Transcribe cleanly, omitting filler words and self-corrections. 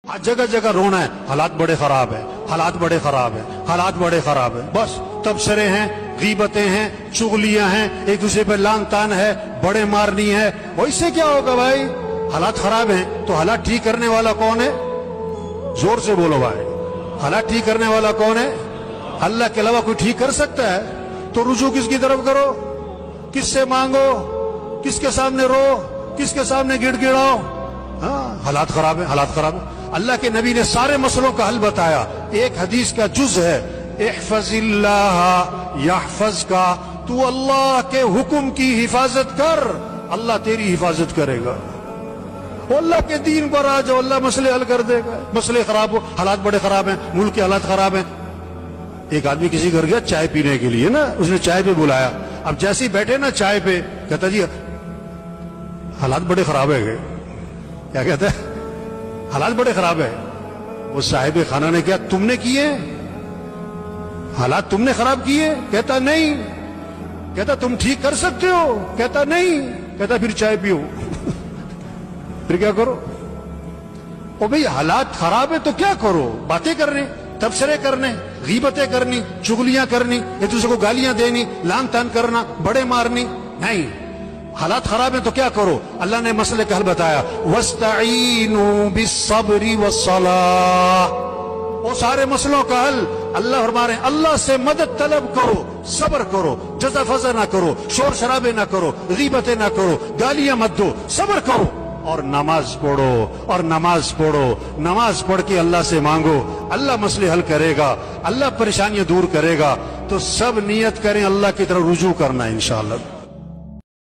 آج جگہ جگہ رونا ہے، حالات بڑے خراب ہیں، حالات بڑے خراب ہیں، حالات بڑے خراب ہیں، بس تبصرے ہیں، غیبتیں ہیں، چغلیاں ہیں، ایک دوسرے پہ لان تان ہے، بڑے مارنی ہے، وہ اس سے کیا ہوگا بھائی؟ حالات خراب ہیں تو حالات ٹھیک کرنے والا کون ہے؟ زور سے بولو بھائی، حالات ٹھیک کرنے والا کون ہے؟ اللہ کے علاوہ کوئی ٹھیک کر سکتا ہے؟ تو رجوع کس کی طرف کرو؟ کس سے مانگو؟ کس کے سامنے رو؟ کس کے سامنے گڑ گڑاؤ؟ ہاں، حالات خراب ہیں، حالات خراب ہیں۔ اللہ کے نبی نے سارے مسئلوں کا حل بتایا، ایک حدیث کا جز ہے، احفظ اللہ یحفظ کا، تو اللہ کے حکم کی حفاظت کر، اللہ تیری حفاظت کرے گا۔ وہ اللہ کے دین پر آ جاؤ، اللہ مسئلے حل کر دے گا۔ مسئلے خراب ہو، حالات بڑے خراب ہیں، ملک کے حالات خراب ہیں۔ ایک آدمی کسی گھر گیا چائے پینے کے لیے نا، اس نے چائے پہ بلایا، اب جیسے ہی بیٹھے نا چائے پہ، کہتا جی حالات بڑے خراب ہے۔ کیا کہتا ہے؟ حالات بڑے خراب ہے۔ وہ صاحب خانہ نے کہا تم نے کیے؟ حالات تم نے خراب کیے؟ کہتا نہیں۔ کہتا تم ٹھیک کر سکتے ہو؟ کہتا نہیں۔ کہتا پھر چائے پیو۔ پھر کیا کرو؟ او بھئی حالات خراب ہے تو کیا کرو؟ باتیں کرنے، تبصرے کرنے، غیبتیں کرنی، چغلیاں کرنی، ایک دوسرے کو گالیاں دینی، لان تان کرنا، بڑے مارنی؟ نہیں، حالات خراب ہیں تو کیا کرو؟ اللہ نے مسئلے کا حل بتایا، وَاسْتَعِينُوا بِالصَّبْرِ وَالصَّلَاةِ۔ وہ سارے مسئلوں کا حل اللہ فرما رہے ہیں، اللہ سے مدد طلب کرو، صبر کرو، جزا فضا نہ کرو، شور شرابے نہ کرو، غیبتیں نہ کرو، گالیاں مت دو، صبر کرو اور نماز پڑھو، اور نماز پڑھو، نماز پڑھ کے اللہ سے مانگو، اللہ مسئلے حل کرے گا، اللہ پریشانیاں دور کرے گا۔ تو سب نیت کریں اللہ کی طرف رجوع کرنا انشاءاللہ۔